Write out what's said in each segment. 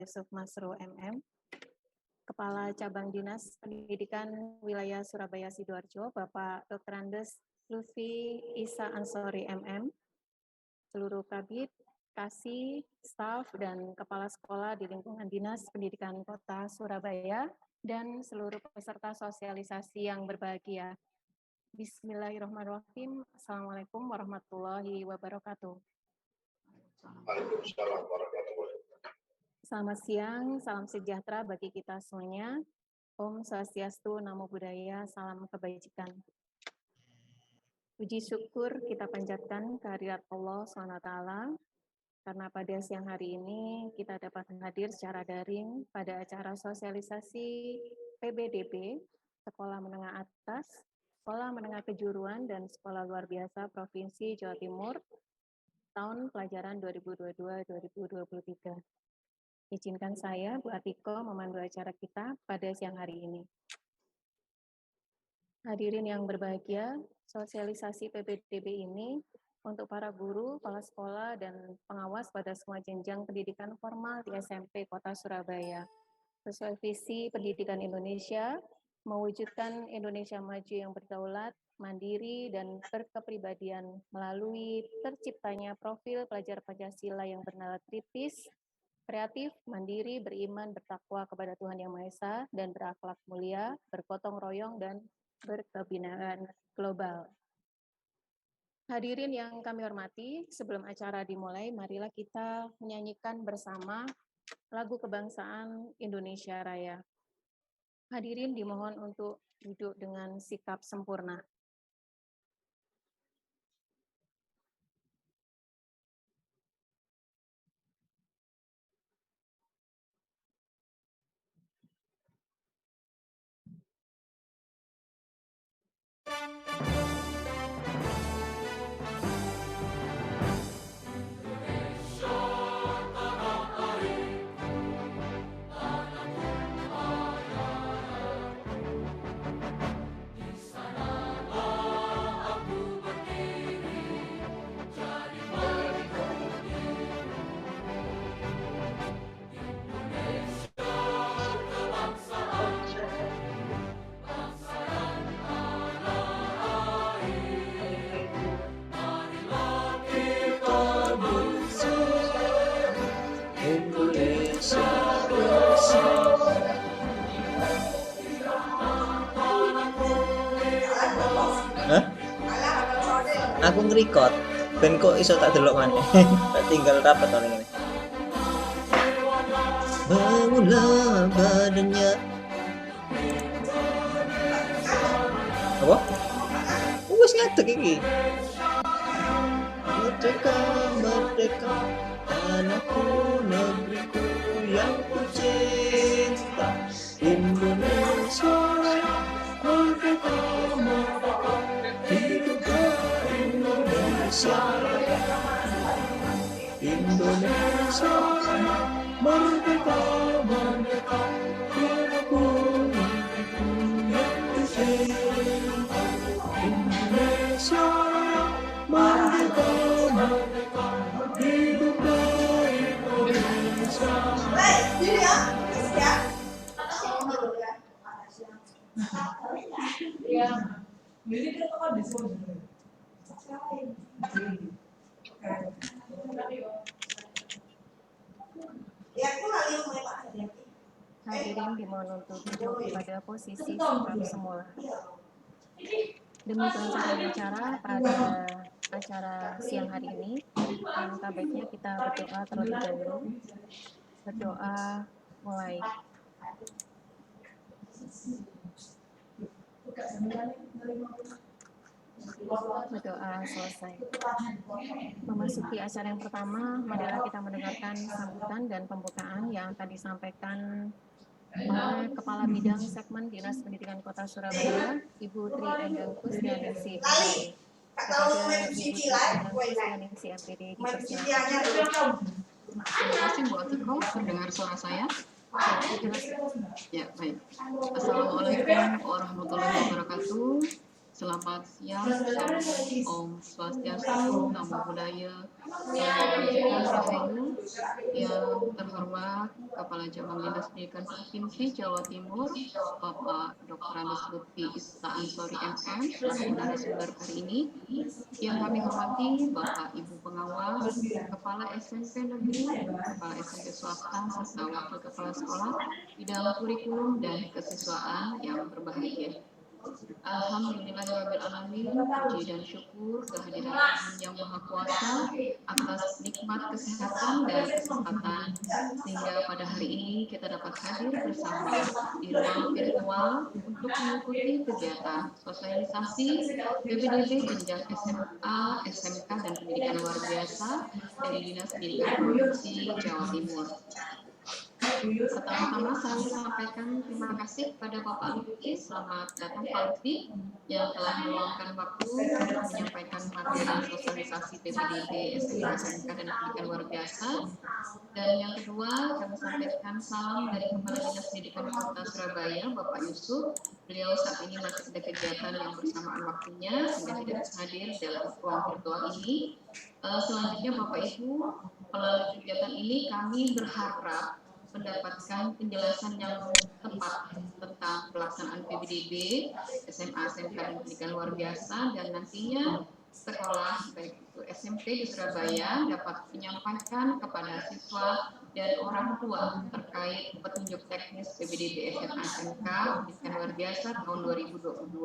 Yusuf Masro MM, Kepala Cabang Dinas Pendidikan Wilayah Surabaya Sidoarjo, Bapak Dr. Andes Lutfi Isa Ansori MM, seluruh kabit, kasih, staf, dan kepala sekolah di lingkungan Dinas Pendidikan Kota Surabaya, dan seluruh peserta sosialisasi yang berbahagia. Bismillahirrahmanirrahim. Assalamualaikum warahmatullahi wabarakatuh. Waalaikumsalam warahmatullahi wabarakatuh. Selamat siang, salam sejahtera bagi kita semuanya. Om Swastiastu, Namo Buddhaya, salam kebajikan. Puji syukur kita panjatkan kehadirat Allah SWT, karena pada siang hari ini kita dapat hadir secara daring pada acara sosialisasi PBDB, Sekolah Menengah Atas, Sekolah Menengah Kejuruan, dan Sekolah Luar Biasa Provinsi Jawa Timur, tahun pelajaran 2022-2023. Izinkan saya, Bu Atiko, memandu acara kita pada siang hari ini. Hadirin yang berbahagia, sosialisasi PBDB ini untuk para guru, kepala sekolah, dan pengawas pada semua jenjang pendidikan formal di SMP Kota Surabaya. Sesuai visi pendidikan Indonesia, mewujudkan Indonesia maju yang berdaulat, mandiri, dan berkepribadian melalui terciptanya profil pelajar Pancasila yang bernalar kritis, kreatif, mandiri, beriman, bertakwa kepada Tuhan Yang Maha Esa, dan berakhlak mulia, bergotong royong, dan berkebinaan global. Hadirin yang kami hormati, sebelum acara dimulai, marilah kita menyanyikan bersama lagu kebangsaan Indonesia Raya. Hadirin dimohon untuk duduk dengan sikap sempurna. Aku nge-record ben kok iso tak delok maneh. Tak tinggal rapat paling ini. Bangunlah badannya. Apa? Wes ngadeg iki. Merdeka, merdeka, tanahku, negeriku yang ku cinta, Indonesia. Merdeka, merdeka, hiduplah Indonesia, Indonesia, merdeka, merdeka, tanahku, negeriku yang ku cinta, Indonesia, merdeka, merdeka, hiduplah Indonesia. Hadirin dimohon untuk duduk pada posisi sikap semula. Demi kelancaran acara pada acara siang hari ini, alangkah baiknya kita berdoa terlebih dahulu. Berdoa mulai. Berdoa selesai. Memasuki acara yang pertama, marilah kita mendengarkan sambutan dan pembukaan yang akan disampaikan oleh Kepala Bidang Segmen Dinas Pendidikan Kota Surabaya, Ibu Tri Endang Kusdianingsi MPD. Kepada Ibu Tri Endang Kusdianingsi MPD dipersilakan. Terima kasih Bu Atiko, mendengar suara saya? Ya, baik. Assalamualaikum warahmatullahi wabarakatuh. Selamat siang, Shalom, Om Swastiastu, Namo Buddhaya, Salam Kebajikan, Rahayu. Yang terhormat Kepala Cabang Dinas Pendidikan Provinsi Jawa Timur, Bapak Dr. Andes Lutfi Ista Ansori MM, selaku narasumber hari ini. Yang kami hormati Bapak Ibu Pengawas, Kepala SMP Negeri, Kepala SMP Swasta, serta Wakil Kepala Sekolah, bidang kurikulum dan kesiswaan yang berbahagia. Alhamdulillahirrahmanirrahim, puji dan syukur kehadiran Tuhan Yang Maha Kuasa atas nikmat kesehatan dan kesempatan sehingga pada hari ini kita dapat hadir bersama di ruang virtual untuk mengikuti kegiatan sosialisasi PPDB jenjang SMA, SMK dan pendidikan luar biasa dari Dinas Pendidikan Provinsi Jawa Timur. Pertama-tama saya sampaikan terima kasih kepada Bapak Lutfi. Selamat datang Pak Lutfi yang telah meluangkan waktu untuk menyampaikan materi sosialisasi PPDB SMA, SMK dan pendidikan luar biasa. Dan yang kedua, kami sampaikan salam dari Kepala Dinas Pendidikan Kota Surabaya, Bapak Yusuf. Beliau saat ini masih ada kegiatan yang bersamaan waktunya sehingga tidak bisa hadir dalam ruang virtual ini. Selanjutnya Bapak Ibu, melalui kegiatan ini kami berharap mendapatkan penjelasan yang tepat tentang pelaksanaan PPDB, SMA, SMK, dan pendidikan luar biasa, dan nantinya sekolah baik itu SMP di Surabaya dapat menyampaikan kepada siswa dan orang tua terkait petunjuk teknis PPDB SMA, SMK, pendidikan luar biasa tahun 2022.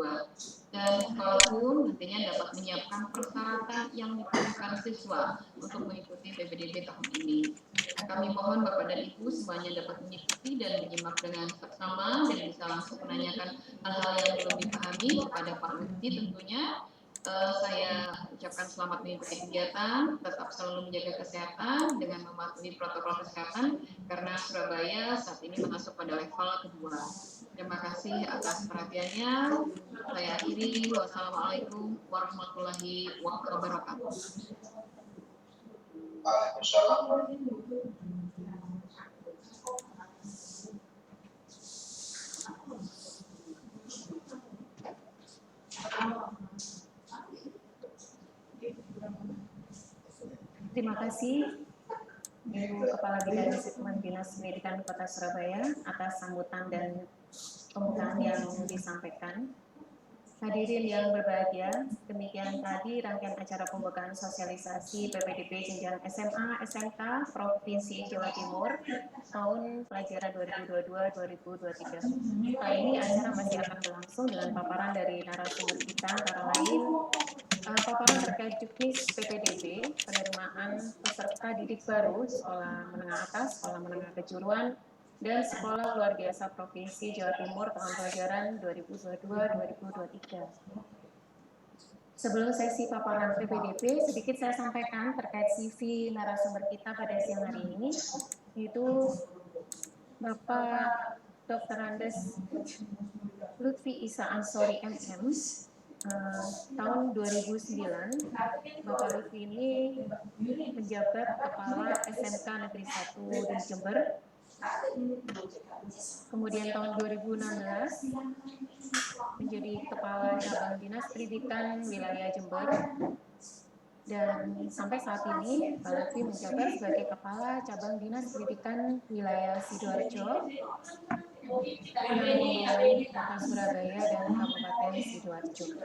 Dan sekolah pun nantinya dapat menyiapkan persyaratan yang diperlukan siswa untuk mengikuti PPDB tahun ini. Kami mohon Bapak dan Ibu semuanya dapat mengikuti dan menyimak dengan seksama dan bisa langsung menanyakan hal-hal yang belum dipahami kepada Pak Lutfi tentunya. Saya ucapkan selamat mengikuti kegiatan, tetap selalu menjaga kesehatan dengan mematuhi protokol kesehatan karena Surabaya saat ini masuk pada level kedua. Terima kasih atas perhatiannya. Saya akhiri. Wassalamualaikum warahmatullahi wabarakatuh. Terima kasih Ibu Kepala Bidang Disiplin Dinas Pendidikan Kota Surabaya atas sambutan dan pembukaan yang disampaikan. Hadirin yang berbahagia, demikian tadi rangkaian acara pembukaan sosialisasi PPDB jenjang SMA, SMK, Provinsi Jawa Timur tahun pelajaran 2022-2023. Kali ini acara masih akan berlangsung dengan paparan dari narasumber kita, antara lain paparan terkait juknis PPDB, penerimaan peserta didik baru, sekolah menengah atas, sekolah menengah kejuruan, dan sekolah luar biasa Provinsi Jawa Timur tahun pelajaran 2022-2023. Sebelum sesi paparan PPDB, sedikit saya sampaikan terkait CV narasumber kita pada siang hari ini, yaitu Bapak Dr. Andes Lutfi Ista Ansori MM. Tahun 2009, Bapak Lutfi ini menjabat Kepala SMK Negeri 1 di Jember. Kemudian tahun 2016 menjadi Kepala Cabang Dinas Pendidikan Wilayah Jember. Dan sampai saat ini, Pak Lutfi menjabat sebagai Kepala Cabang Dinas Pendidikan Wilayah Sidoarjo yang mempunyai Kota Surabaya dan Kabupaten Sidoarjo.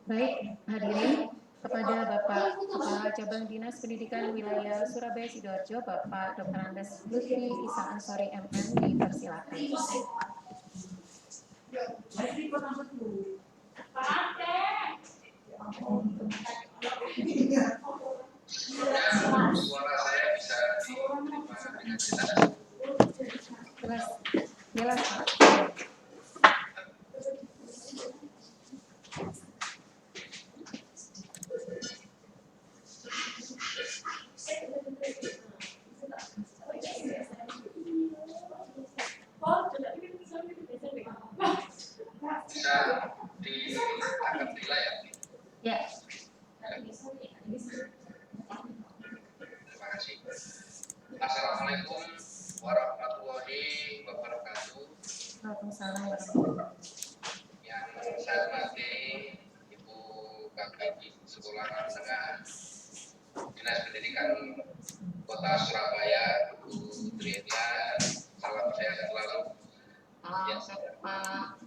Baik, hadirin, kepada Bapak Kepala Cabang Dinas Pendidikan Wilayah Surabaya Sidoarjo, Bapak Dr. Andes Lutfi Ista Ansori MM, dipersilakan. Suara saya bisa diterima dengan jelas? Jelas, Pak. Bisa diangkat di layar? Ya. Terima kasih. Assalamualaikum warahmatullahi wabarakatuh. Waalaikumsalam warahmatullahi wabarakatuh. Yang saya awal, Pak.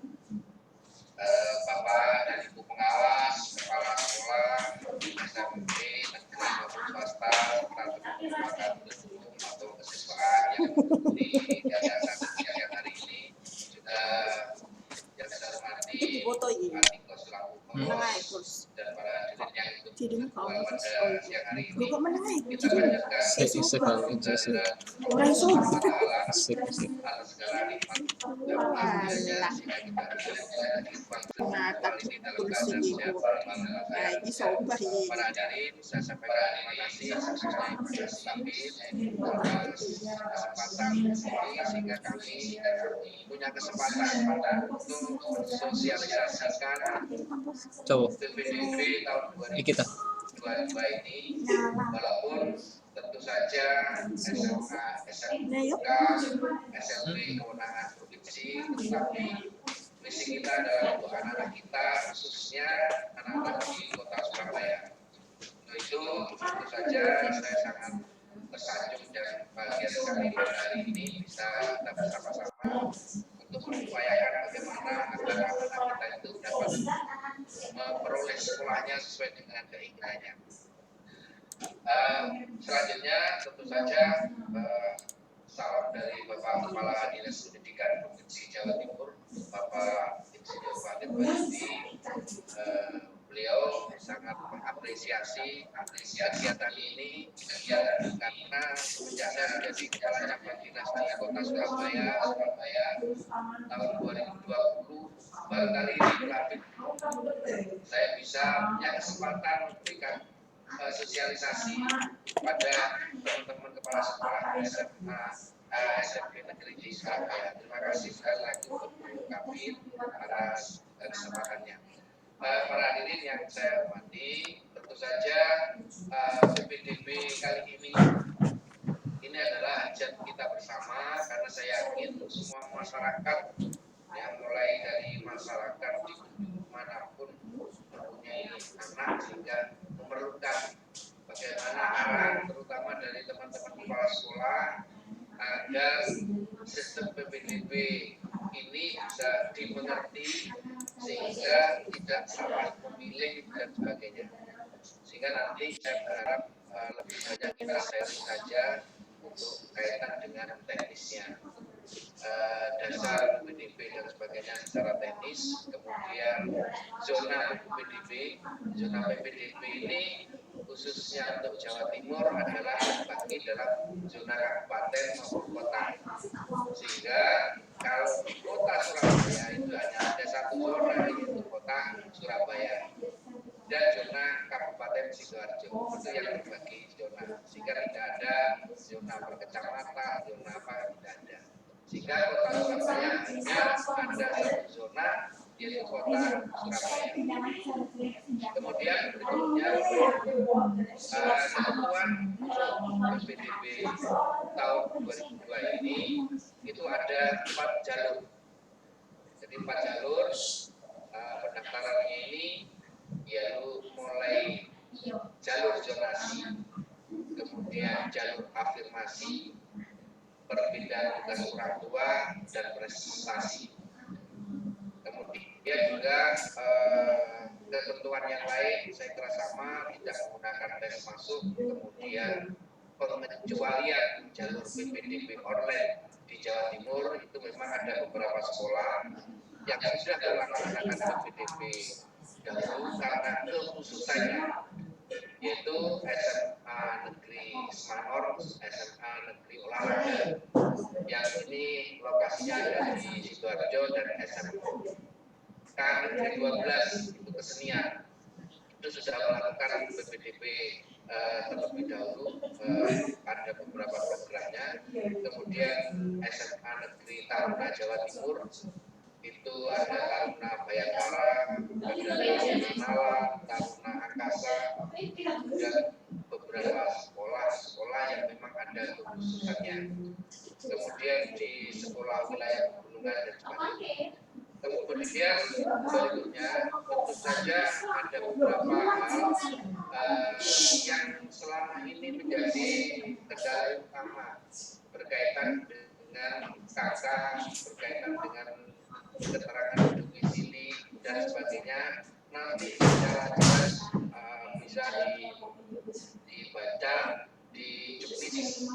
Bapak dan Ibu pengawas, kepala sekolah, SMP, negeri maupun swasta, serta lembaga pendukung atau kesiswaan yang mengikuti kegiatan yang hari ini, juga yang saya hormati Adik Kos selaku pengurus dan para hadirin yang ikut pada siang hari ini, kita panjatkan atas segala nikmat dan karunia sehingga kita bisa kualiti dalam keadaan sehat para hadirin. Saya sampaikan terima kasih khususnya kepada stabil atas kesempatan ini sehingga kami punya kesempatan untuk sosialisasikan PPDB tahun 2022 ini, walaupun tentu saja SMA, SMK, SMP kewenangan provinsi, tetapi misi kita adalah untuk anak-anak kita, khususnya anak-anak di kota Surabaya. Untuk itu tentu saja saya sangat tersanjung dan bahagia sekali pada hari ini bisa kita bersama-sama untuk mengupayakan bagaimana agar anak-anak kita itu dapat memperoleh sekolahnya sesuai dengan keinginannya. Selanjutnya tentu saja salam dari Bapak Kepala Dinas Pendidikan Provinsi Jawa Timur, Bapak Insinyur Farid Wahyudi. Beliau sangat mengapresiasi kegiatan ini karena sejak saya menjadi Kepala Cabang Dinas di Kota Surabaya tahun 2020 baru kali ini saya bisa punya kesempatan memberikan sosialisasi pada teman-teman kepala sekolah SMA SMP Negeri di Surabaya. Terima kasih sekali lagi untuk kami atas kesempatannya. Para hadirin yang saya hormati, tentu saja PPDB kali ini adalah hajat kita bersama, karena saya yakin semua masyarakat yang mulai dari masyarakat di manapun mempunyai anak sehingga memerlukan bagaimana arahan terutama dari teman-teman kepala sekolah agar sistem PPDB ini bisa dimengerti sehingga tidak salah memilih dan sebagainya. Sehingga nanti saya berharap lebih banyak kita sharing saja untuk kaitan dengan teknisnya. Dasar PPDB dan sebagainya secara teknis, kemudian zona PPDB ini khususnya untuk Jawa Timur adalah terbagi dalam zona kabupaten maupun kota, sehingga kalau kota Surabaya itu hanya ada satu zona, yaitu kota Surabaya, dan zona kabupaten Sidoarjo itu yang terbagi zona, sehingga tidak ada zona per kecamatan, zona apa tidak ada. Sehingga kota Surabaya hanya ada satu zona, yaitu kota Surabaya. Kemudian berikutnya ketentuan PPDB tahun 2002 ini itu ada 4 jalur. Jadi 4 jalur pendaftarannya ini yaitu mulai jalur zonasi, kemudian jalur afirmasi, perpindahan tugas orang tua, dan prestasi. Kemudian juga ketentuan yang lain saya kira sama, tidak menggunakan tes masuk, kemudian pengecualian jalur PPDB online di Jawa Timur itu memang ada beberapa sekolah yang sudah melaksanakan PPDB dahulu karena kekhususannya, yaitu SMA Negeri Semanor, SMA Negeri Olahraga, yang ini lokasinya ada di Sidoarjo, dan SMK Negeri 12 itu Kesenian, itu sudah melakukan PPDB terlebih dahulu, ada beberapa programnya. Kemudian SMA Negeri Taruna Jawa Timur itu ada Taruna Bayangkara, ada Taruna Nawa, Taruna Angkasa, dan beberapa sekolah yang memang ada kekhususannya. Kemudian di sekolah wilayah pegunungan dan sebagainya. Kemudian berikutnya tentu saja ada beberapa hal yang selama ini menjadi kendala utama berkaitan dengan KK berkaitan dengan keterangan domisili dan sebagainya nanti secara jelas bisa dibaca di juknis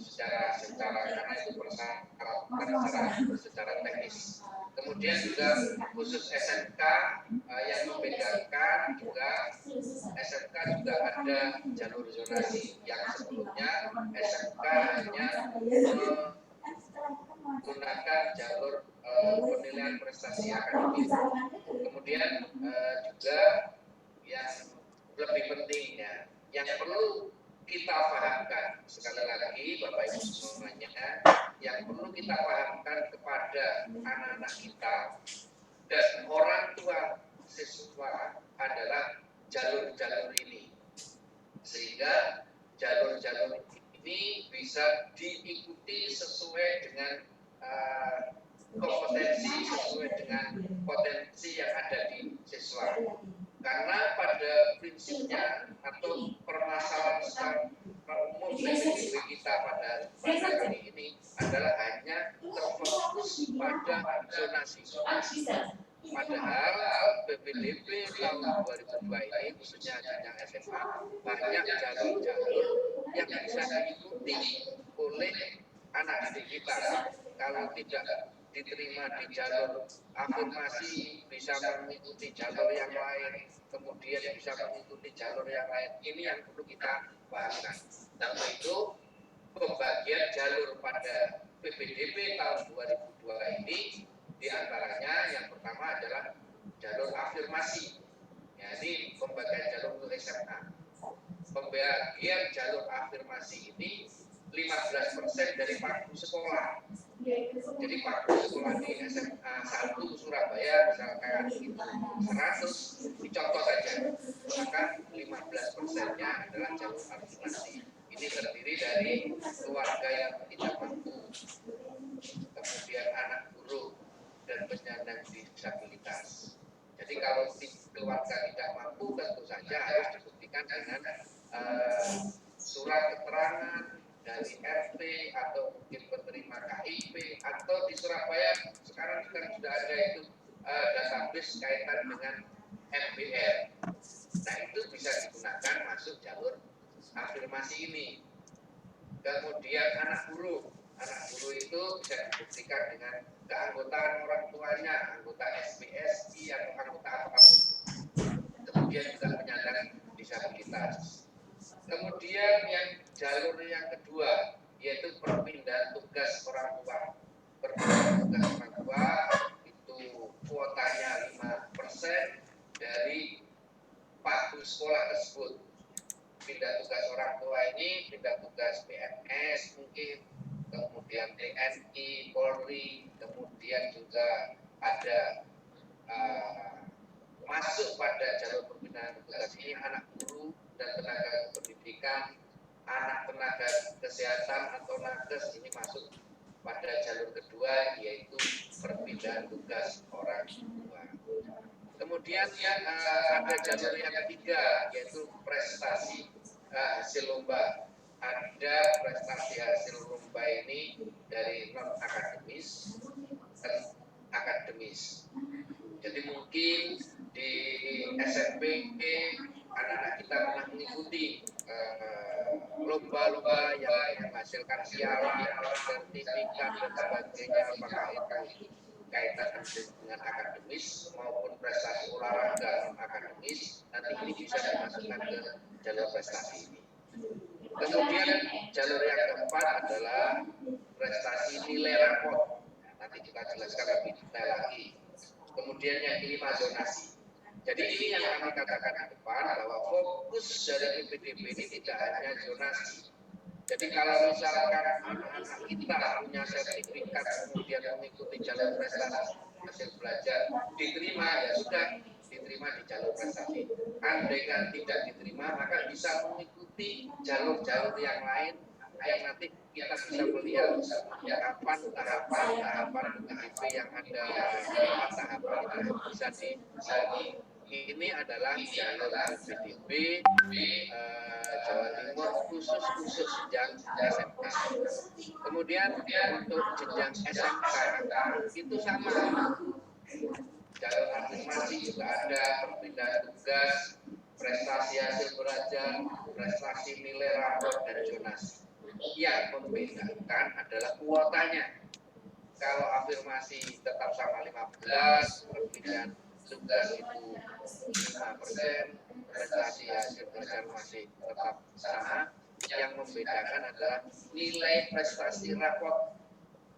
secara karena itu persyaratan secara teknis. Kemudian juga khusus SMK yang membedakan juga SMK juga ada jalur zonasi yang sebelumnya SMK hanya menggunakan jalur penilaian prestasi akademik. Kemudian juga yang lebih pentingnya yang perlu kita pahamkan sekali lagi Bapak Ibu semuanya, yang perlu kita pahamkan kepada anak-anak kita dan orang tua siswa adalah jalur-jalur ini, sehingga jalur-jalur ini bisa diikuti sesuai dengan kompetensi, sesuai dengan potensi yang ada di siswa. Karena pada prinsipnya atau permasalahan secara umum PPDB kita pada kali ini adalah hanya terfokus pada zonasi. Padahal PPDB tahun 2002 ini khususnya jenjang SMA banyak jalur-jalur yang bisa diikuti oleh anak didik kita. Kalau tidak diterima di jalur afirmasi, bisa mengikuti jalur yang lain, kemudian bisa mengikuti jalur yang lain. Ini yang perlu kita bahaskan. Nah, itu pembagian jalur pada PPDB tahun 2002 ini diantaranya yang pertama adalah jalur afirmasi. Ya, ini pembagian jalur untuk SMA. Pembagian jalur afirmasi ini 15% dari pagu sekolah. Jadi pagu sekolah di SMA 1 Surabaya misalkan itu 100, dicontoh saja, maka 15%-nya adalah jalur afirmasi. Ini terdiri dari keluarga yang tidak mampu, kemudian anak buruk dan penyandang disabilitas. Jadi kalau keluarga tidak mampu tentu saja harus dibuktikan dengan surat keterangan dari RT atau mungkin penerima KIP, atau di Surabaya sekarang juga sudah ada itu database kaitan dengan MBR. Nah, itu bisa digunakan masuk jalur afirmasi ini. Kemudian anak buruh itu bisa dibuktikan dengan keanggotaan orang tuanya, anggota SPSI atau anggota apapun. Kemudian juga penyandang disabilitas. Kemudian yang jalur yang kedua yaitu perpindahan tugas orang tua. Perpindahan tugas orang tua itu kuotanya 5% dari pagu sekolah tersebut. Pindah tugas orang tua ini, pindah tugas PNS mungkin, kemudian TNI, Polri, kemudian juga ada masuk pada jalur perpindahan tugas ini anak guru dan tenaga pendidikan, anak tenaga kesehatan atau nakes ini masuk pada jalur kedua yaitu perpindahan tugas orang tua. Kemudian ada jalur yang ketiga yaitu prestasi hasil lomba. Ada prestasi hasil lomba ini dari non akademis dan akademis. Jadi mungkin di SMP anak-anak kita pernah mengikuti lomba-lomba yang menghasilkan piala, sertifikat dan sebagainya, apakah itu kaitan dengan akademis maupun prestasi olahraga non akademis, nanti ini bisa dimasukkan ke jalur prestasi ini. Kemudian jalur yang keempat adalah prestasi nilai rapor. Nanti kita jelaskan lebih detail lagi. Kemudian yang kelima zonasi. Jadi ini yang kami katakan di depan bahwa fokus dari PPDB ini tidak hanya zonasi. Jadi kalau misalkan anak-anak kita punya sertifikat kemudian mengikuti jalur prestasi hasil belajar diterima, ya sudah diterima di jalur prestasi. Andaikan tidak diterima maka bisa mengikuti jalur-jalur yang lain yang nanti kita bisa melihat tahapan PPDB yang ada 4 tahapan itu bisa ini adalah jalur PDB Jawa Timur khusus jenjang SMK. Kemudian untuk jenjang SMK itu sama, jalur afirmasi juga ada, perpindahan tugas, prestasi hasil belajar, prestasi nilai rapor dan zonasi. Yang membedakan adalah kuotanya. Kalau afirmasi tetap sama 15, perpindahan tugas itu 5%, prestasi hasil belajar masih tetap sama. Yang membedakan adalah nilai prestasi rapor.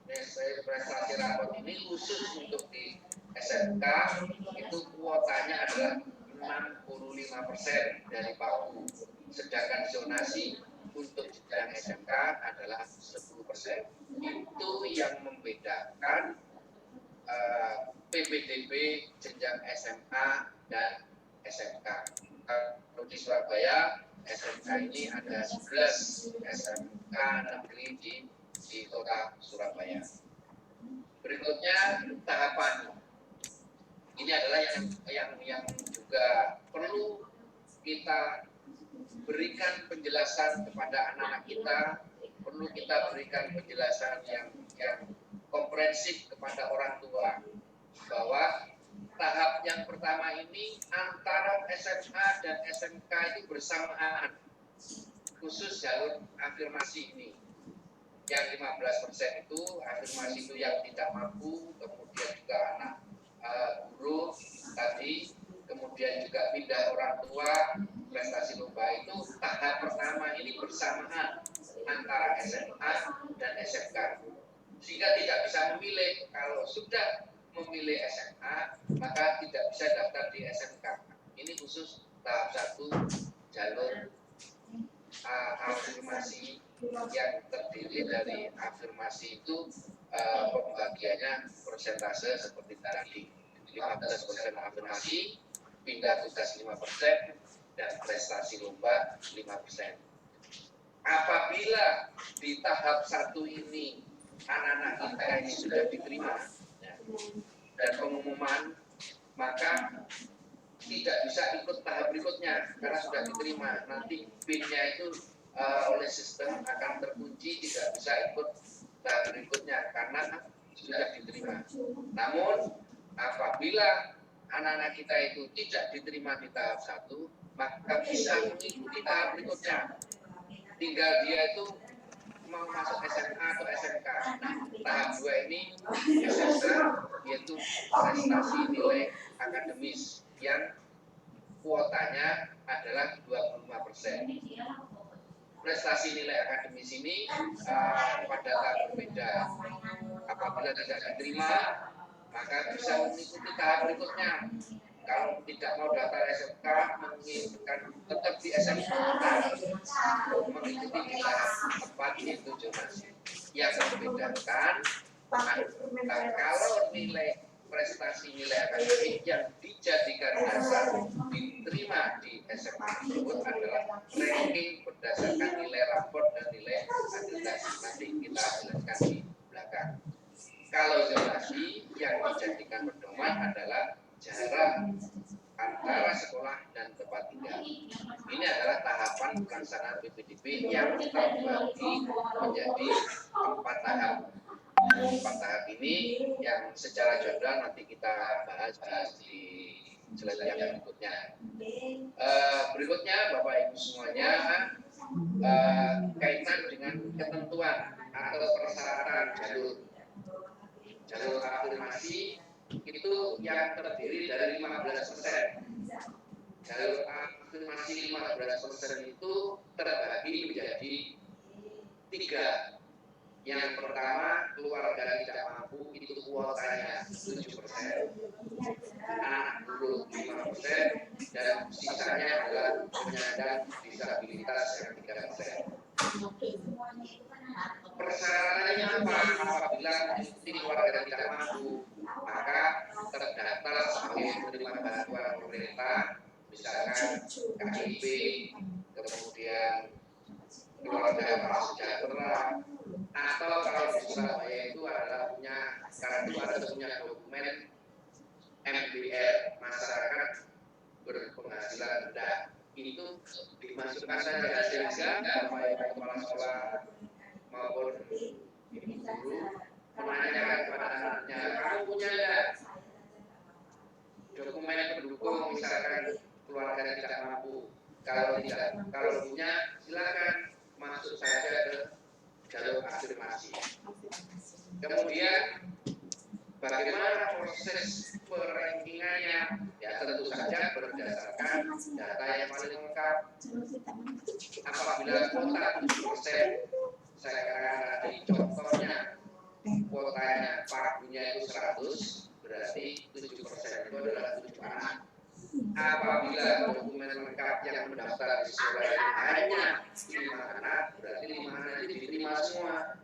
Nilai prestasi rapor ini khusus untuk di SMK itu kuotanya adalah 65% dari PAU, sedangkan zonasi untuk jenjang SMK adalah 10%. Itu yang membedakan PPDB jenjang SMA dan SMK. Kalau di Surabaya, SMK ini ada 11 SMK negeri di kota Surabaya. Berikutnya tahapan. Ini adalah yang juga perlu kita berikan penjelasan kepada anak-anak kita, perlu kita berikan penjelasan yang komprehensif kepada orang tua, bahwa tahap yang pertama ini antara SMA dan SMK itu bersamaan, khusus jalur afirmasi ini. Yang 15% itu afirmasi itu yang tidak mampu, kemudian juga anak guru tadi, kemudian juga pindah orang tua, prestasi lomba itu tahap pertama ini bersamaan antara SMA dan SMK, sehingga tidak bisa memilih. Kalau sudah memilih SMA maka tidak bisa daftar di SMK. Ini khusus tahap 1 jalur afirmasi yang terdiri dari afirmasi itu pembagiannya persentase seperti tadi, 15% afirmasi, pindah tugas 5%, dan prestasi lomba 5%. Apabila di tahap 1 ini anak-anak kita ini sudah diterima dan pengumuman, maka tidak bisa ikut tahap berikutnya karena sudah diterima. Nanti PIN-nya itu oleh sistem akan terkunci, tidak bisa ikut tahap berikutnya karena sudah diterima. Namun apabila anak-anak kita itu tidak diterima di tahap 1, maka bisa mengikuti tahap berikutnya. Tinggal dia itu mau masuk SMA atau SMK. Nah, tahap 2 ini SMK, yaitu prestasi nilai akademis yang kuotanya adalah 25%. Prestasi nilai akademis ini pada tahap berbeda. Apabila tidak diterima, maka bisa mengikuti tahap berikutnya. Kalau tidak mau daftar SMK, menginginkan tetap di SMK, mengikuti di tahap 4 yaitu zonasi. Yang membedakan, kalau nilai prestasi nilai akademik yang dijadikan dasar diterima di SMK tersebut adalah ranking berdasarkan nilai rapor dan nilai akreditasi. Nanti kita jelaskan di belakang. Kalau zonasi yang dijadikan pedoman adalah jarak antara sekolah dan tempat tinggal. Ini adalah tahapan pelaksanaan PPDB yang kita bagi menjadi 4 tahap. 4 tahap ini yang secara jadwal nanti kita bahas di slide yang berikutnya. Berikutnya Bapak Ibu semuanya, kaitan dengan ketentuan atau persyaratan jalur afirmasi itu yang terdiri dari 15%. Jalur afirmasi 15% itu terbagi menjadi 3. Yang pertama, keluarga tidak mampu, itu kuotanya 7%, anak guru 5%, dan sisanya adalah penyandang disabilitas yang 3%. Persyaratannya apa? Apabila mengikuti keluarga tidak mampu, maka terdaftar sebagai penerima bantuan pemerintah, misalkan KIP, kemudian keluarga prasejahtera, atau kalau di Surabaya itu adalah punya, karena itu ada punya dokumen MBR masyarakat berpenghasilan rendah itu dimasukkan saja, sehingga Bapak Ibu kepala sekolah maupun ibu guru menanyakan kepada anaknya, kamu punya enggak dokumen pendukung misalkan keluarga tidak mampu? Kalau tidak, kalau punya silakan masuk saja ke jalur afirmasi. Kemudian bagaimana proses perankingannya? Ya tentu saja berdasarkan data yang paling lengkap. Apabila kuota 7%, saya akan ada contohnya, kuotanya pagunya itu 100, berarti 7% itu adalah 7 anak. Apabila dokumen lengkap yang mendaftar di sekolah itu hanya 5 anak, berarti 5 anak itu diterima semua.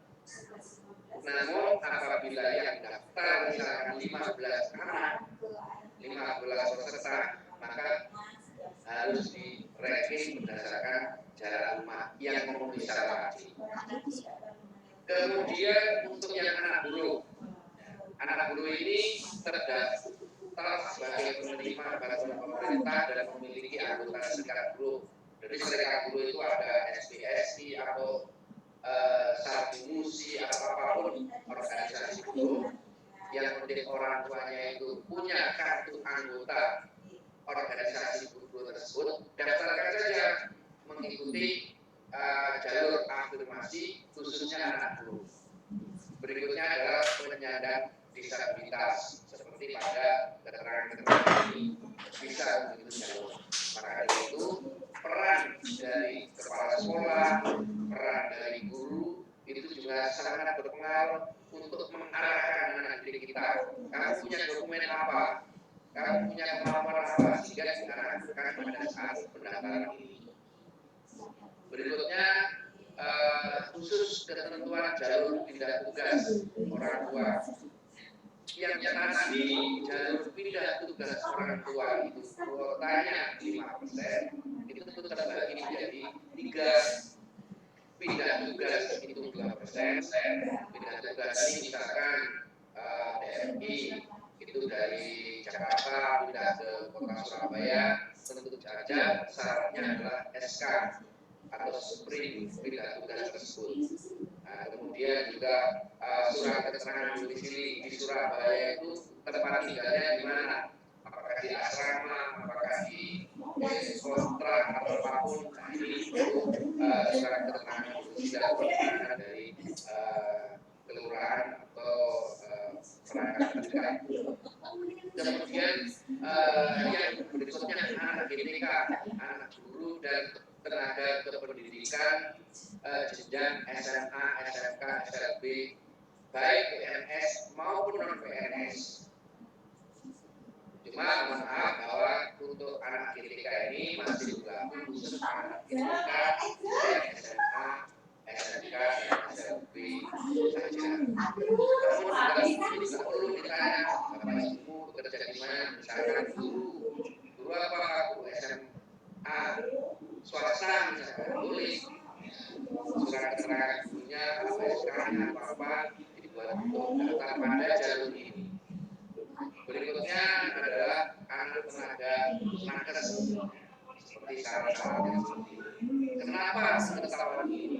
Namun apabila yang daftar misalkan 15 anak, 15 peserta, maka harus di ranking berdasarkan jarak rumah yang memenuhi syarat. Kemudian untuk yang anak guru ini terdaftar sebagai penerima bantuan pemerintah dan memiliki anggota serikat guru. Jadi serikat guru itu ada SPSI atau Sardimusi atau apapun organisasi guru, yang penting orang tuanya itu punya kartu anggota organisasi guru tersebut, daftarkan saja mengikuti jalur afirmasi khususnya anak guru. Berikutnya adalah penyandang disabilitas, seperti pada keterangan-keterangan ini bisa mengikuti jalur. Maka dari itu peran dari kepala sekolah, peran dari guru itu juga sangat berpengaruh untuk mengarahkan anak didik kita. Kamu punya dokumen apa? Kamu punya kemampuan apa? Sehingga diarahkan pada saat pendaftaran ini. Berikutnya khusus ketentuan jalur pindah tugas orang tua. Yang tadi jalur pindah tugas orang tua itu kuotanya 5%, itu terbagi menjadi 3. Pindah tugas itu 2%. Pindah tugas ini misalkan DMI itu dari Jakarta pindah ke kota Surabaya, tentu saja syaratnya adalah SK atau sprint pindah tugas tersebut. Nah, kemudian juga surat keterangan domisili di Surabaya itu tempat tinggalnya di mana? Apakah di asrama, apakah di kontrak atau apapun. Nah, ini itu surat keterangan domisili atau keterangan dari kelurahan atau perangkat terdekat. Kemudian yang berikutnya anak GTK, anak guru dan tenaga kependidikan jenjang SMA, SMK, SLB, baik PNS maupun non PNS. Cuma mohon maaf bahwa untuk anak GTK ini masih berlaku khusus anak GTK baik SMA, SMK, dan SLB saja. Namun juga perlu ditanya, Bapak Ibu bekerja di mana? Misalkan guru apa? Guru SMA swasta misalkan boleh. Surat keterangan gurunya, SK-nya apa dibuat untuk daftar pada jalur ini. Berikutnya adalah anak tenaga nakes seperti syarat-syarat yang seperti ini. Kenapa pengetahuan ini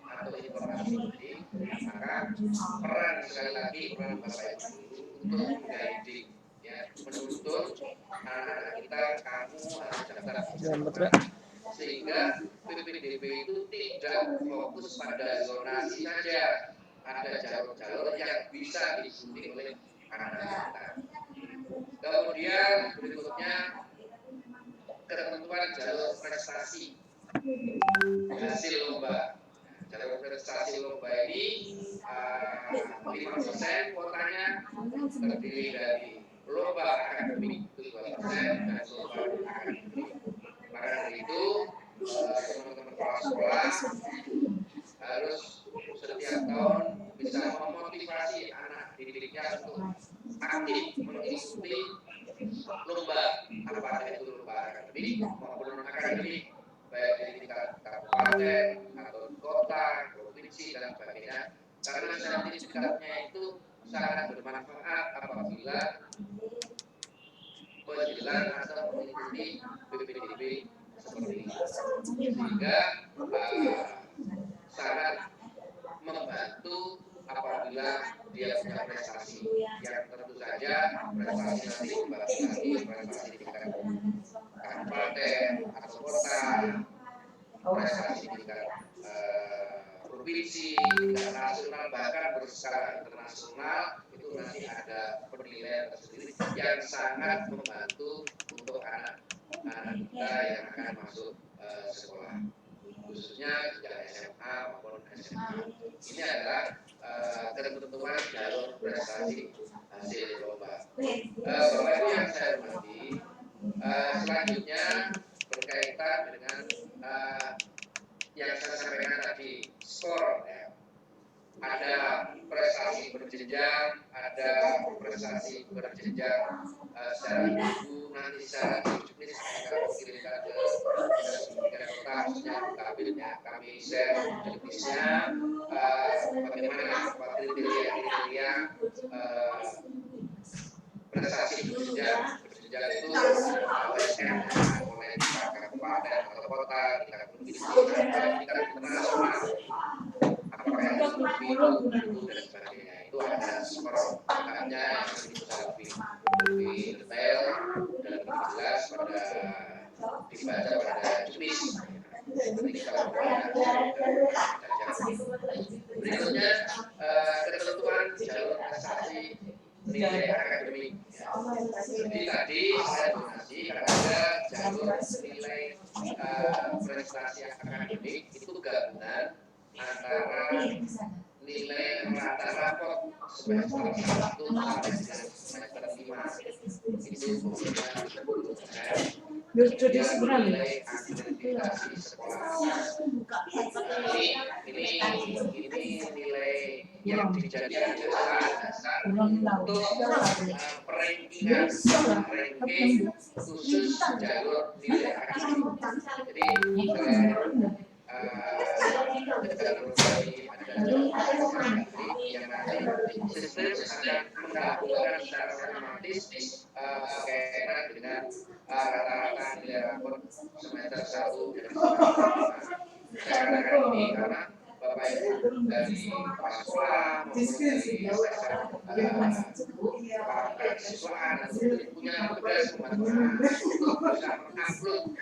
atau informasi ini? Maka peran sekali lagi peran Bapak Ibu untuk mengguiding, ya, menuntun anak-anak kita, kamu harus daftar sehingga PPDB itu tidak fokus pada zonasi saja, ada jalur-jalur yang bisa diikuti oleh anak-anak kita. Kemudian berikutnya ketentuan jalur prestasi hasil lomba. Jalur prestasi lomba ini 5% kuotanya terdiri dari lomba akademik itu 2% dan lomba akademik. Maka dari itu teman-teman kepala sekolah harus setiap tahun bisa memotivasi anak didiknya untuk aktif mengikuti lomba, apakah itu lomba akademik maupun non akademik, baik di tingkat kabupaten atau kota, provinsi dan sebagainya. Karena sertifikatnya itu sangat bermanfaat apabila penjelasan atau mengikuti PPDB seperti ini, sehingga sangat membantu apabila dia punya prestasi yang tentu saja prestasi nanti membagi lagi prestasi di tingkat kabupaten atau kota, prestasi di tingkat provinsi, tingkat nasional, bahkan berskala internasional, itu nanti ada penilaian tersendiri yang sangat membantu untuk anak-anak kita yang akan masuk sekolah, khususnya sejak SMA maupun SMA. Ini adalah ketentuan jalur prestasi hasil lomba. Bapak Ibu yang saya hormati, selanjutnya berkaitan dengan yang saya sampaikan tadi, skor. Ya. Ada prestasi berjenjang, ada prestasi berjenjang secara minggu, nanti secara juknis akan kirimkan ke pendidikan kota, khususnya kabinetnya. Kami share juknisnya, bagaimana kriteria prestasi berjenjang itu OSN mulai di kabupaten atau kota, tingkat provinsi, tingkat internasional, apakah yang biru dan sebagainya. Itu ada skor angkanya yang bisa lebih detail dan lebih jelas pada dibaca pada juknis. Nanti kita berikutnya ketentuan jalur prestasi nilai akademik. Jadi tadi saya donasi karena ada jalur nilai prestasi akademik itu gabungan antara nilai rata rapot semester 1 sampai dengan semester 5 itu kemudian 30%. Kemudian nilai akreditasi sekolah. Ini nilai yang dijadikan dasar untuk ranking khusus jalur nilai akademik. Jadi yang nanti sistem akan menggabungkan secara otomatis berkaitan dengan rata-rata nilai rapor semester 1 dan semester 5. Saya katakan ini karena Bapak Ibu dari kepala sekolah maupun dari kesiswaan punya tugas untuk bisa mengupload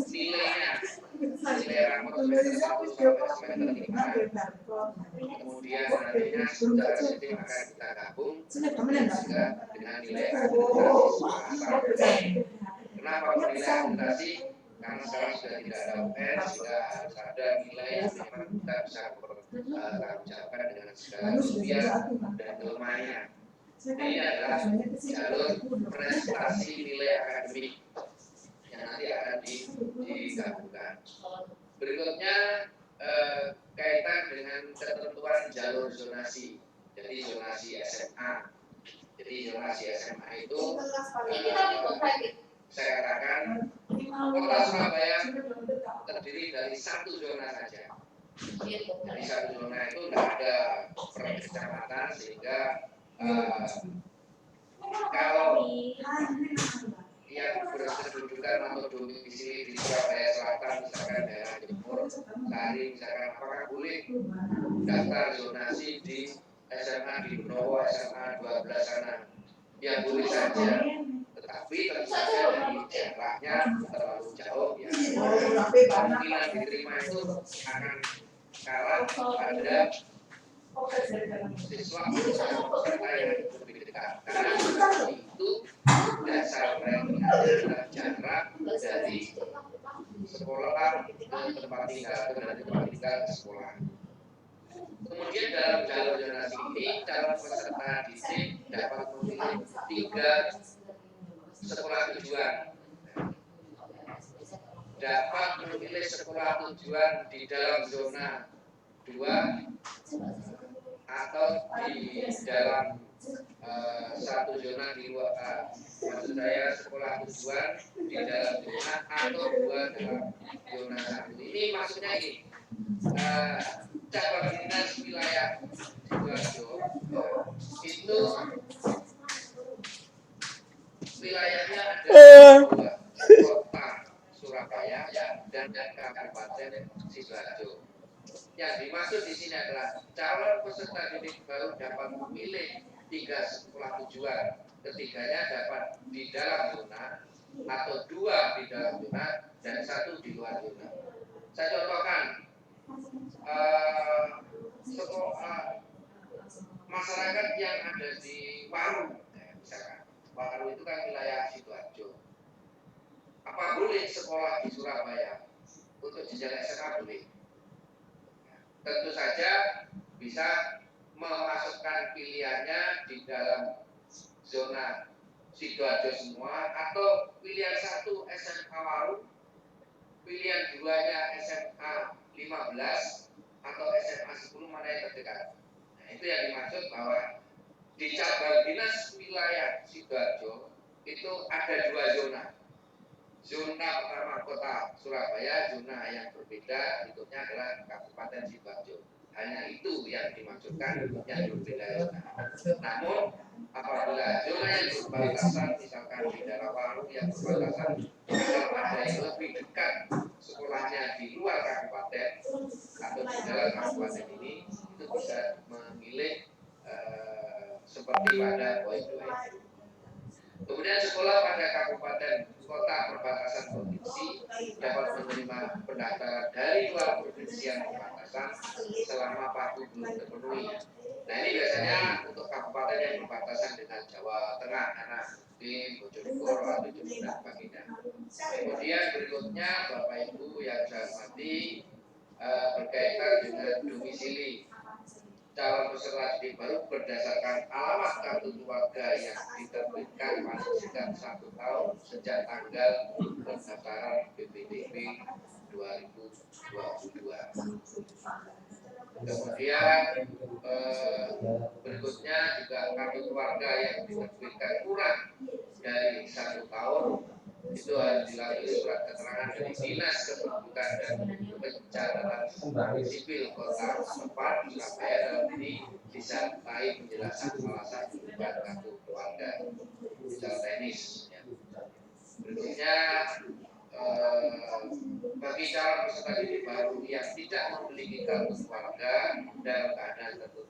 nilainya, nilai rapor semester 1 sampai semester 5. Kemudian nantinya secara sistem akan kita gabung juga dengan nilai akreditasi sekolah. Kenapa nilai akreditasi? Karena sekarang sudah tidak ada UN, sehingga harus ada nilai yang memang kita bisa bertanggungjawabkan dengan segala kelebihan dan kelemahannya. Ini adalah jalur prestasi nilai akademik yang nanti akan digabungkan. Berikutnya kaitan dengan ketentuan jalur zonasi. Jadi zonasi SMA. Jadi zonasi SMA itu saya katakan Kota Surabaya terdiri dari satu zona saja. Jadi satu zona itu tidak ada per kecamatan, sehingga kalau yang berkedudukan atau domisili di Surabaya Selatan, misalkan daerah Jemur, Sari, misalkan, apakah boleh daftar zonasi di SMA di Benowo, SMA 12 sana? Ya boleh saja. Tetapi tentu saja dari jaraknya terlalu jauh, ya kemungkinan diterima itu akan kalah pada siswa peserta yang lebih dekat. Karena itu dasar rankingnya adalah jarak dari sekolah ke tempat tinggal, dari tempat tinggal ke sekolah. Kemudian dalam jalur zonasi ini, calon peserta didik dapat memilih 3 sekolah tujuan. Dapat memilih sekolah tujuan di dalam zona 2 atau di dalam satu zona di luar. Maksud saya sekolah tujuan di dalam zona atau 2 dalam zona 1. Ini maksudnya ini. Cabang dinas wilayah Sidoarjo itu wilayahnya Kota Surabaya dan Kabupaten Sidoarjo. Yang dimaksud di sini adalah calon peserta didik baru dapat memilih 3 sekolah tujuan. Ketiganya dapat di dalam zona atau 2 di dalam zona dan 1 di luar zona. Saya contohkan masyarakat yang ada di Paru, misalkan Paru itu kan wilayah Sidoarjo. Apa boleh sekolah di Surabaya untuk jenjang SMA boleh? Tentu saja bisa memasukkan pilihannya di dalam zona Sidoarjo semua, atau pilihan 1 SMA Waru, pilihan 2-nya SMA 15 atau SMA 10, mana yang terdekat. Nah, itu yang dimaksud bahwa di cabang dinas wilayah Sidoarjo itu ada 2 zona. Zona pertama kota Surabaya, zona yang berbeda bentuknya adalah Kabupaten Sidoarjo. Hanya itu yang dimaksudkan yang berbeda zona. Namun apabila zona yang berbatasan, misalkan di daerah Waru yang berbatasan, kalau ada yang lebih dekat sekolahnya di luar kabupaten atau di dalam kabupaten ini, itu bisa memilih seperti pada poin-poin. Kemudian sekolah pada kabupaten kota perbatasan provinsi dapat menerima pendaftaran dari luar provinsi yang perbatasan selama waktu belum terpenuhi. Nah, ini biasanya untuk kabupaten yang berbatasan dengan Jawa Tengah, karena di Bojonegoro atau Jember dan sebagainya. Kemudian berikutnya Bapak Ibu yang saya hormati, berkaitan dengan domisili calon peserta didik baru berdasarkan alamat kartu keluarga yang diterbitkan paling singkat 1 tahun sejak tanggal pendaftaran BPDB 2022. Kemudian berikutnya juga kartu keluarga yang diterbitkan kurang dari 1 tahun itu harus dilalui surat keterangan dari Dinas Kependudukan dan Pencatatan Sipil Kota setempat Surabaya, dalam ini disertai penjelasan alasan perubahan kartu keluarga secara teknis. Berikutnya bagi calon peserta didik baru yang tidak memiliki kartu keluarga dalam keadaan tertentu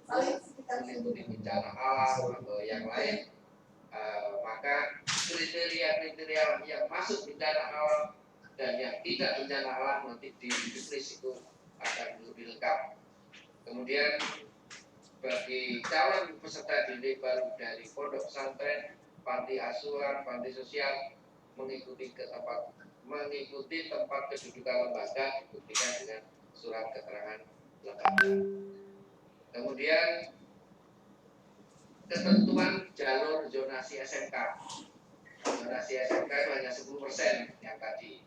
meliputi bencana alam atau yang lain, maka kriteria-kriteria yang masuk bencana alam dan yang tidak bencana alam nanti di list itu akan lebih lengkap. Kemudian bagi calon peserta didik baru dari pondok pesantren, panti asuhan, panti sosial mengikuti tempat kedudukan lembaga dibuktikan dengan surat keterangan lembaga. Kemudian ketentuan jalur zonasi SMK. Zonasi SMK itu hanya 10% yang tadi.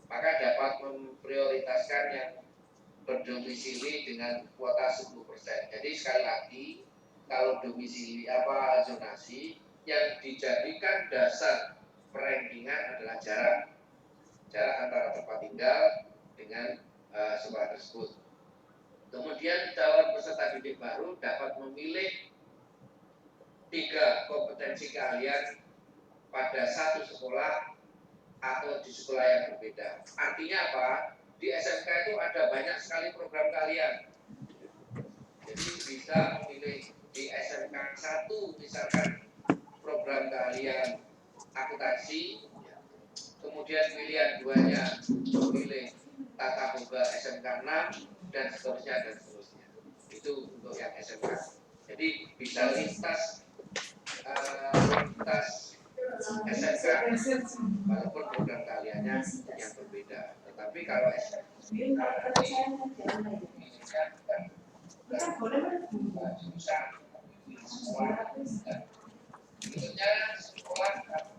Maka dapat memprioritaskan yang berdomisili dengan kuota 10%. Jadi sekali lagi, kalau domisili zonasi yang dijadikan dasar perankingan adalah jarak antara tempat tinggal dengan sekolah tersebut. Kemudian calon peserta didik baru dapat memilih 3 kompetensi keahlian pada 1 sekolah atau di sekolah yang berbeda. Artinya apa? Di SMK itu ada banyak sekali program keahlian. Jadi bisa memilih di SMK 1 misalkan program keahlian akuntansi, kemudian pilihan 2-nya memilih tata boga SMK 6 dan seterusnya. Itu untuk yang SMK. Jadi bisa lintas SMK walaupun program keahliannya yang berbeda. Tetapi kalau SMK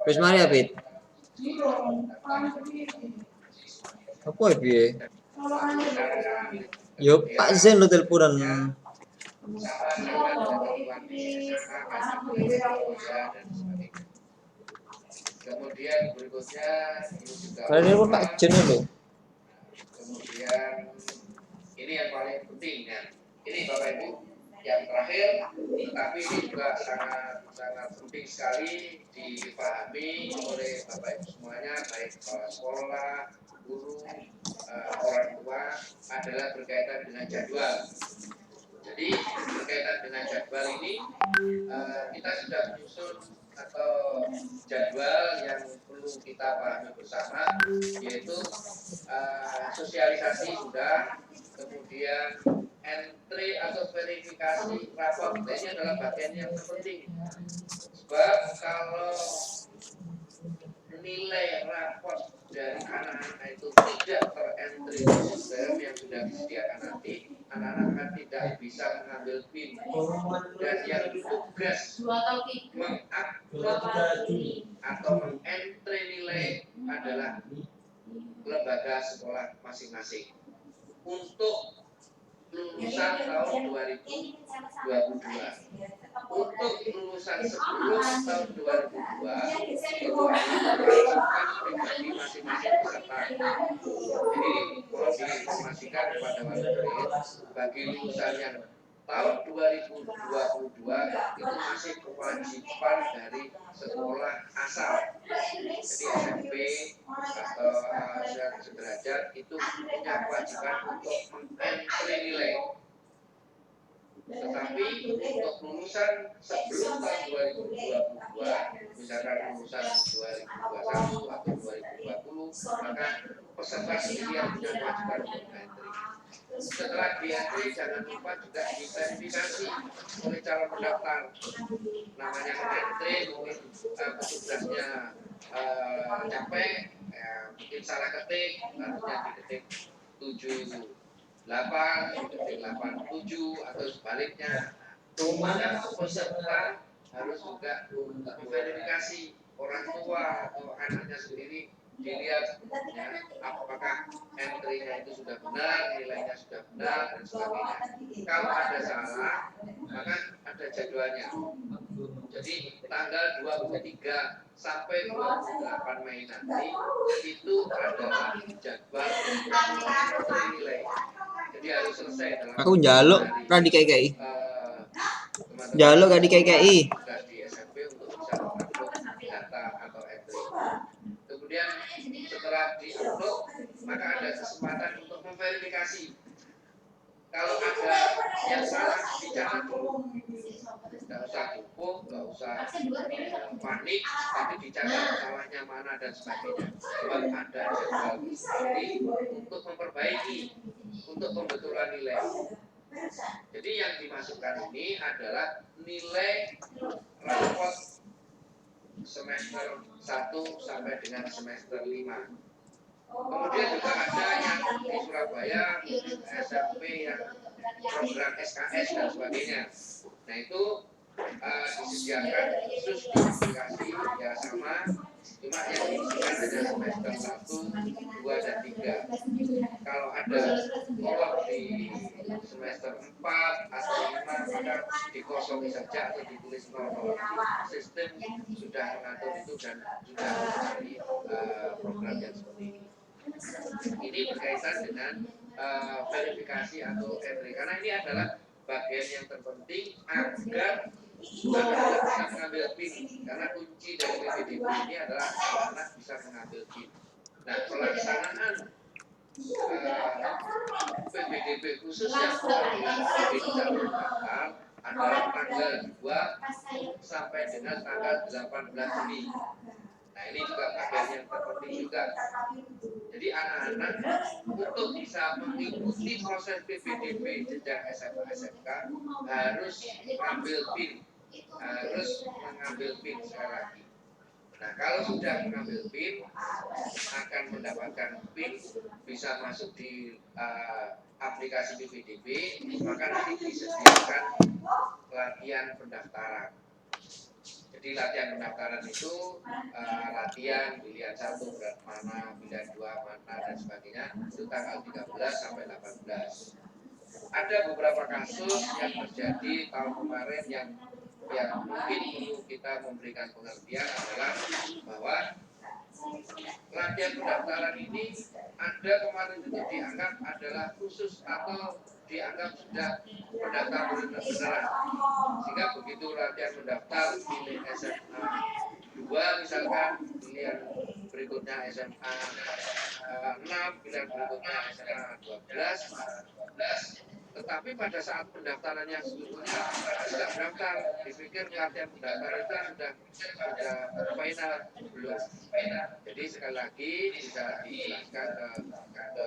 Wis mari ya, Pit. Apa ya, piye? Yo, Pak Zen lo teleponan. Kemudian berikutnya Kalian ini Pak Zen lo. Kemudian ini yang paling penting ya. Ini Bapak Ibu, yang terakhir, tapi ini juga sangat penting sekali dipahami oleh Bapak Ibu semuanya, baik kepala sekolah, guru, orang tua, adalah berkaitan dengan jadwal. Jadi berkaitan dengan jadwal ini, kita sudah menyusun atau jadwal yang perlu kita pahami bersama, yaitu sosialisasi sudah, kemudian entry atau verifikasi rapor. Ini adalah bagian yang terpenting. Sebab kalau nilai rapor dari anak-anak itu tidak terentry di sistem yang sudah disediakan nanti, anak-anak akan tidak bisa mengambil PIN. Dan yang tugas mengupload atau mengentry nilai adalah lembaga sekolah masing-masing. Untuk lulusan tahun 2022, untuk lulusan sebelum tahun 2002 itu melakukan pribadi masing-masing peserta. Jadi mohon diinformasikan kepada wali murid, bagi lulusan yang tahun 2022 itu masih kewajiban dari sekolah asal. Jadi SMP atau sederajat itu punya kewajiban untuk mengentry nilai. Tetapi untuk lulusan sebelum tahun 2022, misalkan lulusan 2021 atau 2020, maka peserta sendiri yang punya kewajiban untuk entry. Setelah di-entry, jangan lupa juga diverifikasi oleh calon pendaftar. Namanya entry, mungkin petugasnya capek, mungkin salah ketik, harusnya diketik 78, diketik 87 atau sebaliknya. Maka peserta harus juga memverifikasi orang tua atau anaknya sendiri, dilihat ya, apakah entry-nya itu sudah benar, nilainya sudah benar, dan sebagainya. Kalau ada salah, maka ada jadwalnya. Jadi tanggal 23 sampai 28 Mei nanti itu adalah jadwal untuk nilai. Jadi harus selesai dalam. Aku njaluk kan di KKI. Njaluk kan di KKI. Di SMP untuk bisa mengupload data atau entry. Kemudian setelah di-upload, maka ada kesempatan untuk memverifikasi. Kalau ada yang salah, dicatat dulu. Nggak usah pupuk, nggak usah panik, tapi dicatat salahnya mana dan sebagainya. Sebab ada jadwal sendiri untuk memperbaiki, untuk pembetulan nilai. Jadi yang dimasukkan ini adalah nilai raport semester 1 sampai dengan semester 5. Kemudian juga ada yang di Surabaya, SMP yang program SKS dan sebagainya. Nah itu disediakan khusus di aplikasi ya sama, cuma yang diisikan hanya semester 1, 2, dan 3. Kalau ada kolom di semester 4 atau 5, maka dikosongi saja atau ditulis 00. Sistem sudah mengatur itu dan sudah menjadi program yang seperti ini. Ini berkaitan dengan verifikasi atau entry, karena ini adalah bagian yang terpenting agar anak bisa mengambil PIN, karena kunci dari PPDB ini adalah anak bisa mengambil PIN. Nah, pelaksanaan PPDB khusus yang menjadi calon pendaftar adalah tanggal 2 sampai dengan tanggal 18 Juni. Nah, ini juga bagian yang terpenting juga. Jadi anak-anak untuk bisa mengikuti proses PPDB jenjang SMA SMK harus mengambil PIN, sekali lagi. Nah, kalau sudah mengambil PIN, akan mendapatkan PIN, bisa masuk di aplikasi PPDB, maka nanti disediakan latihan pendaftaran. Jadi latihan pendaftaran itu latihan pilihan 1 berat mana, pilihan 2 mana, dan sebagainya, itu tanggal 13 sampai 18. Ada beberapa kasus yang terjadi tahun kemarin yang mungkin perlu kita memberikan pengertian adalah bahwa latihan pendaftaran ini ada kemarin itu dianggap adalah khusus atau dianggap sudah mendaftar beneran. Sehingga begitu latihan mendaftar pilih SMA 2 misalkan, pilihan berikutnya SMA 6, pilihan berikutnya SMA 12. Tetapi pada saat pendaftarannya sesungguhnya tidak mendaftar, dipikir latihan pendaftar itu sudah final, belum. Jadi sekali lagi bisa dijelaskan ke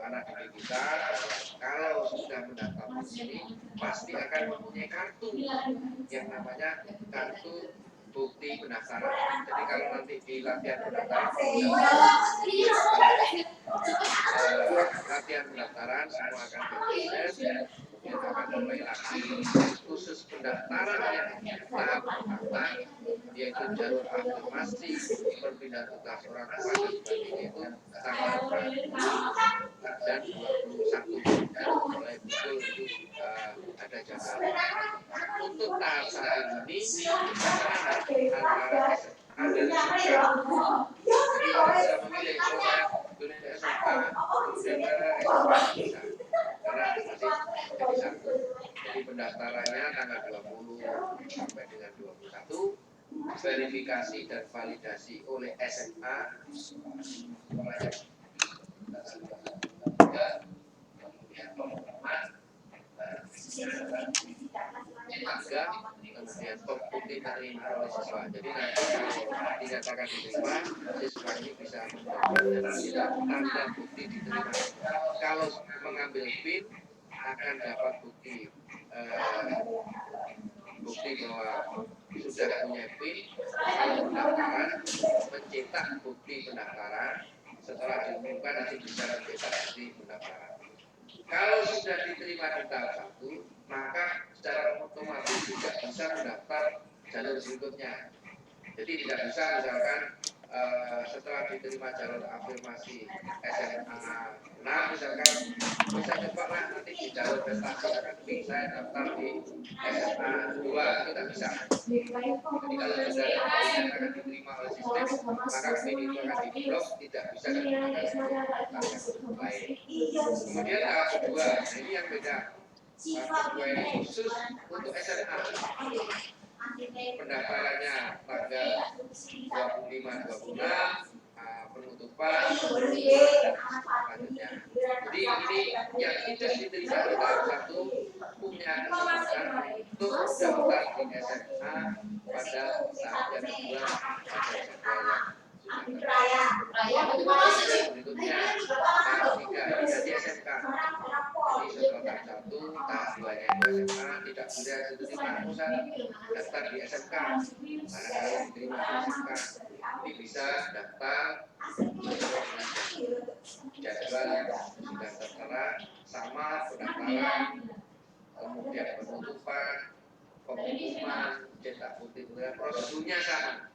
anak didik kita bahwa kalau sudah mendaftar di sini pasti akan mempunyai kartu yang namanya kartu bukti pendaftaran. Jadi kalau nanti di latihan pendaftaran latihan pendaftaran semua akan diproses, kemudian akan mulai lagi khusus pendaftaran yang tahap pertama yaitu jalur afirmasi perpindahan tugas orang tua dan sebagainya itu tanggal 4 dan 21 mulai pukul itu ada jadwal. Untuk tahap 1 ini antara SMA dan SMK. Jadi bisa memilih kalau saya pilih SMK kemudian SMA bisa karena masih jadi satu. Jadi pendaftarannya tanggal 20 sampai dengan 21, verifikasi dan validasi oleh SMA kemudian pengumuman kemudian bukti terima oleh siswa. Jadi nanti kalau dinyatakan diterima, siswa ini bisa mendapat dan tidak tanda bukti diterima. Kalau mengambil PIN akan dapat bukti bahwa sudah punya PIN. Kalau pendaftaran mencetak bukti pendaftaran, setelah diumumkan nanti bisa mencetak bukti pendaftaran. Kalau sudah diterima di tahap 1, maka secara otomatis tidak bisa mendaftar jalur berikutnya. Jadi tidak bisa misalkan setelah diterima jalur afirmasi SMA 6 misalkan bisa coba lah nanti di jalur prestasi akademik saya daftar di SMA 2 itu tidak bisa. Jadi kalau sudah akan diterima oleh sistem maka ini itu akan diblok, tidak bisa digunakan untuk lain. Kemudian tahap kedua, nah ini yang beda. Tahap kedua ini khusus untuk SMA. Pendaftarannya tanggal 25-26, penutupan selanjutnya. Jadi ini yang tidak diterima di tahap 1 punya kesempatan untuk daftar di SMA pada tahap yang kedua pada jadwal yang berikutnya. Tahap 3 ini jadi SMK. Jadi setelah tahap 1, tahap 2-nya itu SMA tidak boleh diterima pusat daftar di SMK. Karena kalau diterima di SMK ini bisa daftar jadwal yang sudah tertera sama pendaftaran, kemudian penutupan, pengumuman, cetak bukti pendaftaran, prosedurnya sama.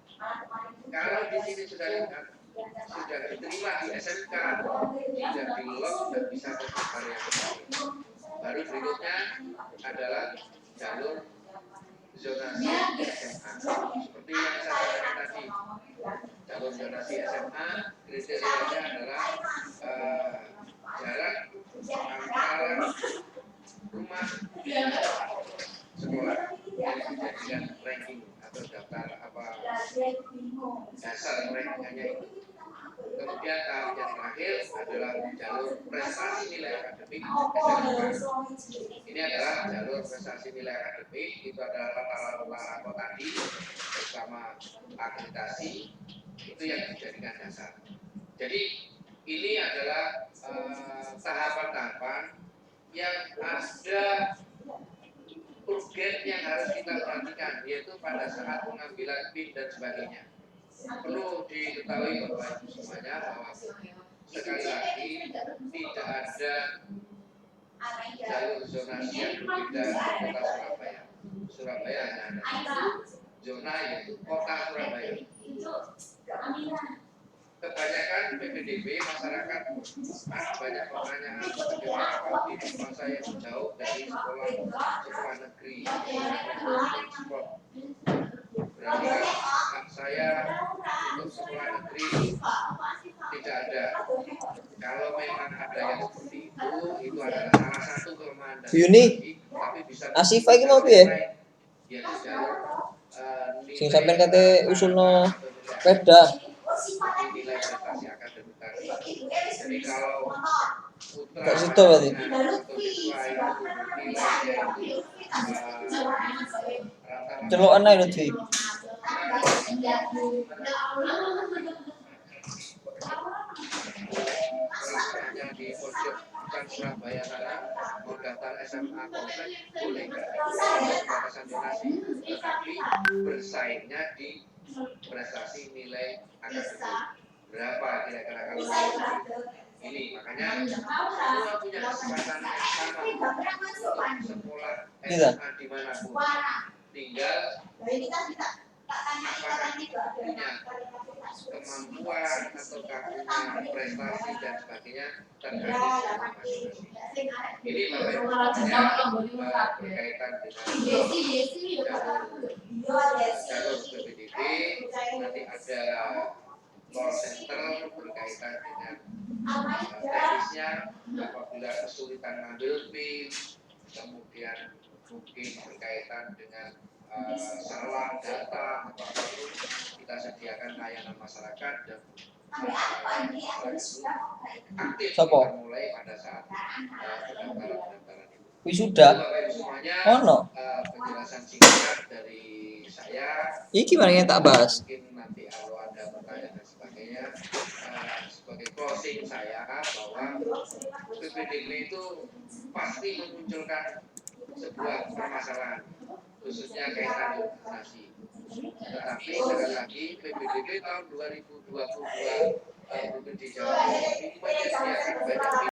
Kalau di sini sudah diterima di SMK, sudah di-lock, sudah bisa pendaftar yang lain. Baru berikutnya adalah jalur zonasi SMA. Seperti yang saya katakan tadi, jalur zonasi SMA kriterianya adalah jarak antara rumah sekolah yang dijadikan ranking atau daftar dasar rankingannya itu. Kemudian tahap yang terakhir adalah jalur prestasi nilai akademik SMK. Ini adalah jalur prestasi nilai akademik, itu adalah rata-rata tadi bersama akreditasi, itu yang dijadikan dasar. Jadi ini adalah tahapan-tahapan yang ada urgen yang harus kita perhatikan, yaitu pada saat pengambilan PIN dan sebagainya. Perlu diketahui Bapak Ibu semuanya bahwa sekali lagi tidak ada jalur zonasi yang berbeda di kota Surabaya. Surabaya hanya ada satu zona yaitu kota Surabaya. Kebanyakan PPDB masyarakat banyak pertanyaan bagaimana kalau di rumah saya jauh dari sekolah negeri, berarti kan saya untuk sekolah negeri tidak ada. Kalau memang ada yang seperti itu adalah salah satu kelemahan Yuni, tapi bisa Asifa iki mau piye? ya di jalur Sing sampean kate usulno Peda. nilai prestasi akademik tadi. Jadi kalau putra Kok situ berarti? atau siswa itu nilainya itu rata-rata Celukan ae lho Di. hanya di pojok bukan Surabaya sana mau daftar SMA komplek boleh batasan donasi, tetapi bersaingnya di prestasi nilai akademik berapa kira-kira kalau ini, makanya semua punya kesempatan yang sama untuk sekolah SMA dimanapun, tinggal apakah punya kemampuan ataukah punya prestasi dan sebagainya tergantung sama masing-masing. Ini Bapak Ibu berkaitan dengan jalur PPDB, nanti ada call center berkaitan dengan teknisnya, apabila kesulitan ngambil PIN, kemudian mungkin berkaitan dengan salah data atau apapun, kita sediakan layanan masyarakat dan aktif mulai pada saat pendaftaran itu. Wisuda. Ono. Penjelasan singkat dari saya. Iki mana tak bahas. Mungkin nanti kalau ada pertanyaan dan sebagainya, sebagai closing saya bahwa PPDB itu pasti memunculkan sebuah permasalahan, khususnya kaitan dengan donasi. Tetapi sekali lagi PPDB tahun 2022 PPD Jawa Timur ini menyediakan banyak